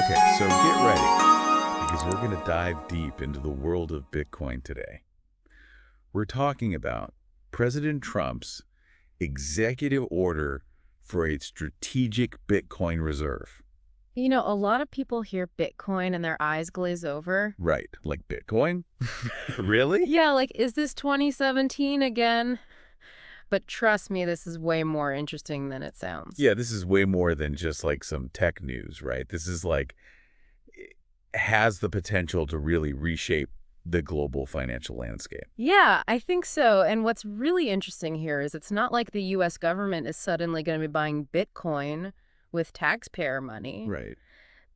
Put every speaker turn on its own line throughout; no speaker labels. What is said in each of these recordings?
Okay, so get ready because we're going to dive deep into the world of Bitcoin today. We're talking about President Trump's executive order for a strategic Bitcoin reserve.
You know, a lot of people hear Bitcoin and their eyes glaze over.
Right, like Bitcoin? Really?
Yeah, like, is this 2017 again? But trust me, this is way more interesting than it sounds.
Yeah, this is way more than just like some tech news, right? This is like, it has the potential to really reshape the global financial landscape.
Yeah, I think so. And what's really interesting here is it's not like the U.S. government is suddenly going to be buying Bitcoin with taxpayer money.
Right.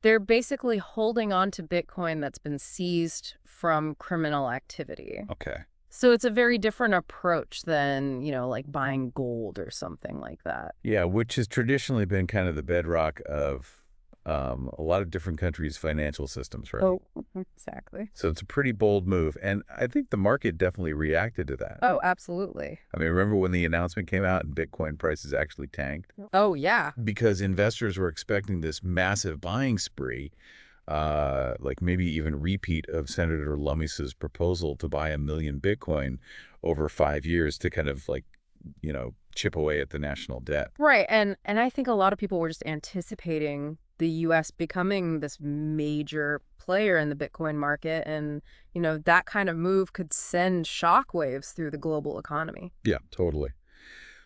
They're basically holding on to Bitcoin that's been seized from criminal activity.
Okay.
So it's a very different approach than, like buying gold or something like that.
Yeah, which has traditionally been kind of the bedrock of a lot of different countries' financial systems, right?
Oh, exactly.
So it's a pretty bold move, and I think the market definitely reacted to that.
Oh, absolutely.
I mean, remember when the announcement came out and Bitcoin prices actually tanked?
Oh, yeah.
Because investors were expecting this massive buying spree, like maybe even repeat of Senator Lummis's proposal to buy 1 million Bitcoin over 5 years to kind of like, chip away at the national debt.
Right. And I think a lot of people were just anticipating the U.S. becoming this major player in the Bitcoin market. And, that kind of move could send shockwaves through the global economy.
Yeah, totally.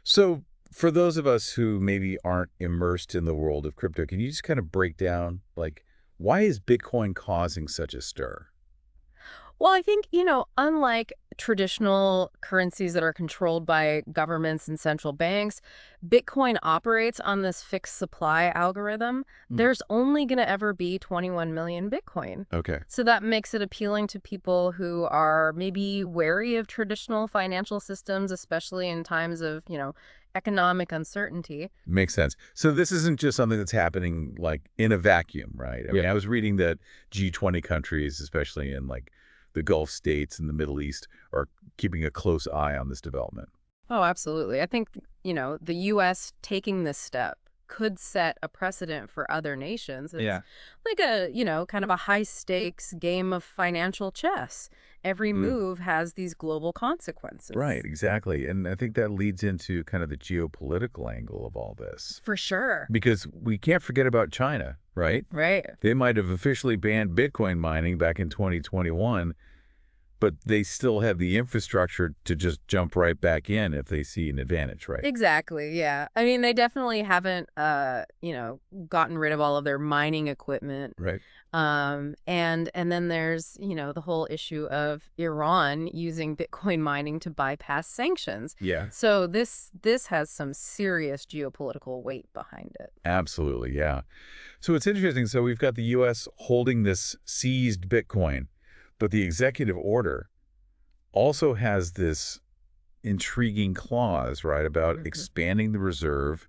So for those of us who maybe aren't immersed in the world of crypto, can you just kind of break down, like, why is Bitcoin causing such a stir?
Well, I think, unlike traditional currencies that are controlled by governments and central banks, Bitcoin operates on this fixed supply algorithm. There's only going to ever be 21 million Bitcoin.
Okay.
So that makes it appealing to people who are maybe wary of traditional financial systems, especially in times of, economic uncertainty.
Makes sense. So this isn't just something that's happening like in a vacuum, right? I mean, I was reading that G20 countries, especially in like the Gulf states and the Middle East, are keeping a close eye on this development.
Oh, absolutely. I think, the U.S. taking this step could set a precedent for other nations. It's like a, kind of a high-stakes game of financial chess. Every move has these global consequences.
Right, exactly. And I think that leads into kind of the geopolitical angle of all this.
For sure.
Because we can't forget about China, right?
Right.
They might have officially banned Bitcoin mining back in 2021, but they still have the infrastructure to just jump right back in if they see an advantage, right?
Exactly, yeah. I mean, they definitely haven't, gotten rid of all of their mining equipment.
Right.
And then there's, the whole issue of Iran using Bitcoin mining to bypass sanctions.
Yeah.
So this has some serious geopolitical weight behind it.
Absolutely, yeah. So it's interesting. So we've got the U.S. holding this seized Bitcoin, but the executive order also has this intriguing clause, right, about expanding the reserve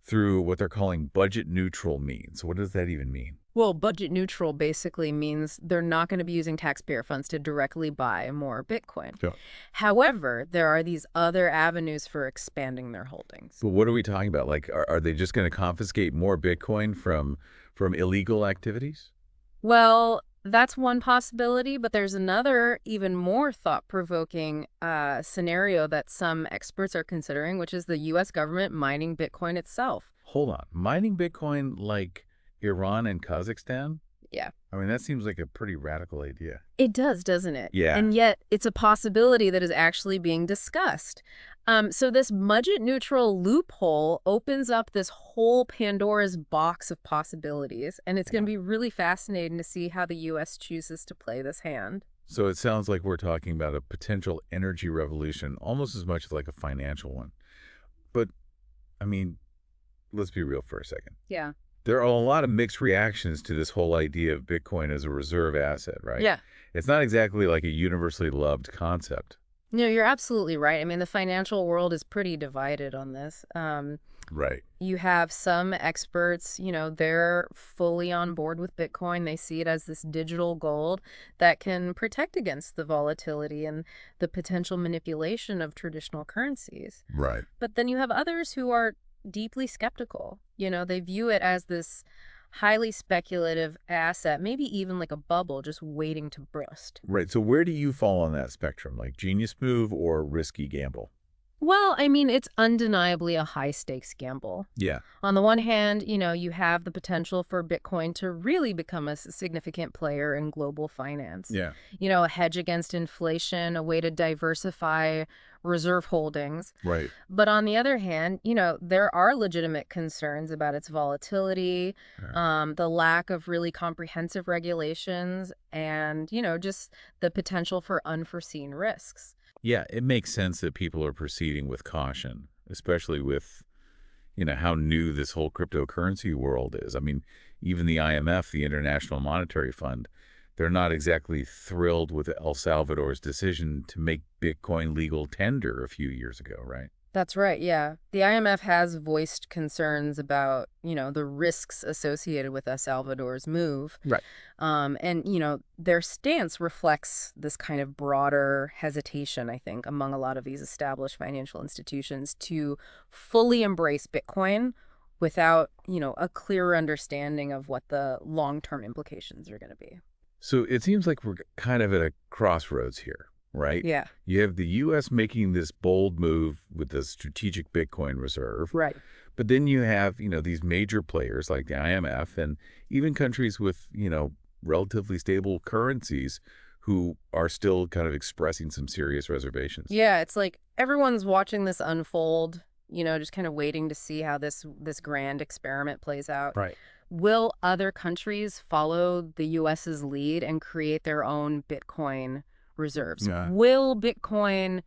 through what they're calling budget-neutral means. What does that even mean?
Well, budget neutral basically means they're not going to be using taxpayer funds to directly buy more Bitcoin.
Sure.
However, there are these other avenues for expanding their holdings.
So what are we talking about? Like, are they just going to confiscate more Bitcoin from illegal activities?
Well, that's one possibility, but there's another even more thought-provoking scenario that some experts are considering, which is the U.S. government mining Bitcoin itself.
Hold on. Mining Bitcoin like Iran and Kazakhstan?
Yeah.
I mean, that seems like a pretty radical idea.
It does, doesn't it?
Yeah.
And yet it's a possibility that is actually being discussed. So this budget-neutral loophole opens up this whole Pandora's box of possibilities, and it's going to be really fascinating to see how the U.S. chooses to play this hand.
So it sounds like we're talking about a potential energy revolution, almost as much as like a financial one. But, I mean, let's be real for a second.
Yeah.
There are a lot of mixed reactions to this whole idea of Bitcoin as a reserve asset, right?
Yeah.
It's not exactly like a universally loved concept.
No, you're absolutely right. I mean, the financial world is pretty divided on this.
Right.
You have some experts, they're fully on board with Bitcoin. They see it as this digital gold that can protect against the volatility and the potential manipulation of traditional currencies.
Right.
But then you have others who are deeply skeptical. They view it as this highly speculative asset, maybe even like a bubble just waiting to burst.
Right. So where do you fall on that spectrum? Like genius move or risky gamble?
Well, I mean, it's undeniably a high-stakes gamble.
Yeah.
On the one hand, you have the potential for Bitcoin to really become a significant player in global finance.
Yeah.
A hedge against inflation, a way to diversify reserve holdings.
Right.
But on the other hand, there are legitimate concerns about its volatility, the lack of really comprehensive regulations, and, just the potential for unforeseen risks.
Yeah, it makes sense that people are proceeding with caution, especially with, how new this whole cryptocurrency world is. I mean, even the IMF, the International Monetary Fund, they're not exactly thrilled with El Salvador's decision to make Bitcoin legal tender a few years ago, right?
That's right, yeah. The IMF has voiced concerns about, the risks associated with El Salvador's move.
Right.
And their stance reflects this kind of broader hesitation, I think, among a lot of these established financial institutions to fully embrace Bitcoin without, a clearer understanding of what the long-term implications are going to be.
So it seems like we're kind of at a crossroads here, right?
Yeah.
You have the U.S. making this bold move with the strategic Bitcoin reserve.
Right.
But then you have, these major players like the IMF and even countries with, relatively stable currencies who are still kind of expressing some serious reservations.
Yeah, it's like everyone's watching this unfold, just kind of waiting to see how this grand experiment plays out.
Right.
Will other countries follow the U.S.'s lead and create their own Bitcoin reserves?
Yeah.
Will Bitcoin,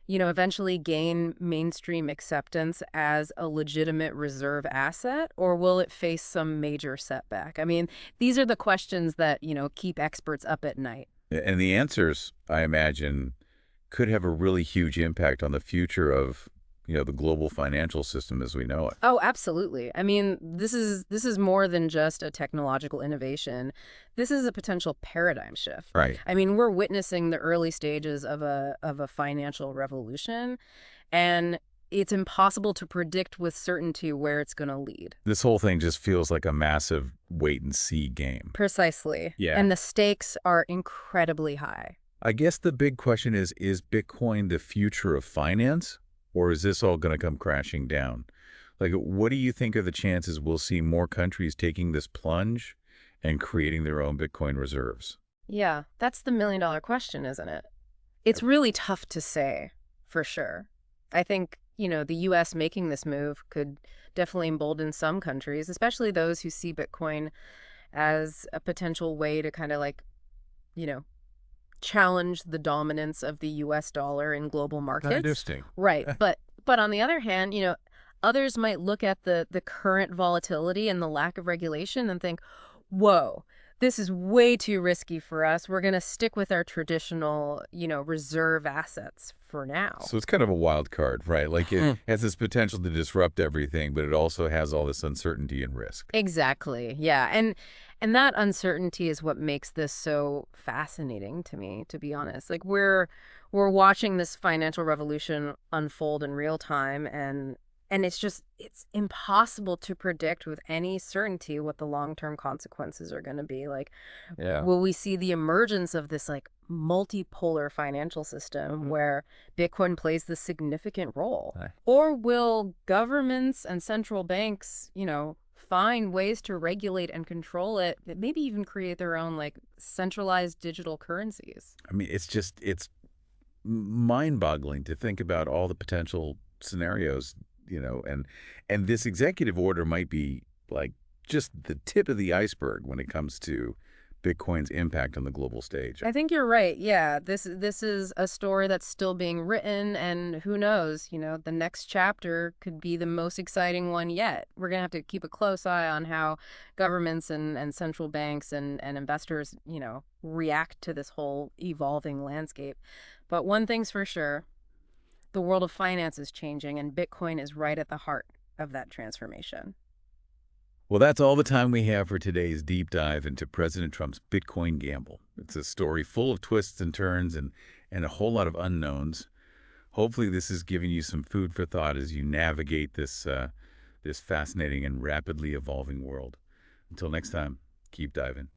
eventually gain mainstream acceptance as a legitimate reserve asset, or will it face some major setback? I mean, these are the questions that, keep experts up at night.
And the answers, I imagine, could have a really huge impact on the future of, the global financial system as we know it.
Oh, absolutely. I mean, this is more than just a technological innovation. This is a potential paradigm shift.
Right.
I mean, we're witnessing the early stages of a financial revolution, and it's impossible to predict with certainty where it's going to lead.
This whole thing just feels like a massive wait-and-see game.
Precisely.
Yeah.
And the stakes are incredibly high.
I guess the big question is Bitcoin the future of finance? Or is this all going to come crashing down? Like, what do you think are the chances we'll see more countries taking this plunge and creating their own Bitcoin reserves?
Yeah, that's the million-dollar question, isn't it? It's really tough to say, for sure. I think, the U.S. making this move could definitely embolden some countries, especially those who see Bitcoin as a potential way to kind of challenge the dominance of the U.S. dollar in global markets.
Interesting.
Right. But on the other hand, others might look at the current volatility and the lack of regulation and think, whoa, this is way too risky for us. We're going to stick with our traditional, reserve assets for now.
So it's kind of a wild card, right? Like it has this potential to disrupt everything, but it also has all this uncertainty and risk.
Exactly. Yeah. And that uncertainty is what makes this so fascinating to me, to be honest. Like we're watching this financial revolution unfold in real time, and it's impossible to predict with any certainty what the long-term consequences are going to be. Like, will we see the emergence of this like multipolar financial system where Bitcoin plays this significant role? Or will governments and central banks, find ways to regulate and control it, that maybe even create their own like centralized digital currencies?
I mean, it's mind-boggling to think about all the potential scenarios, and this executive order might be like just the tip of the iceberg when it comes to Bitcoin's impact on the global stage.
I think you're right. Yeah, this is a story that's still being written, and who knows, the next chapter could be the most exciting one yet. We're going to have to keep a close eye on how governments and central banks and investors, react to this whole evolving landscape. But one thing's for sure, the world of finance is changing, and Bitcoin is right at the heart of that transformation.
Well, that's all the time we have for today's deep dive into President Trump's Bitcoin gamble. It's a story full of twists and turns and a whole lot of unknowns. Hopefully this is giving you some food for thought as you navigate this fascinating and rapidly evolving world. Until next time, keep diving.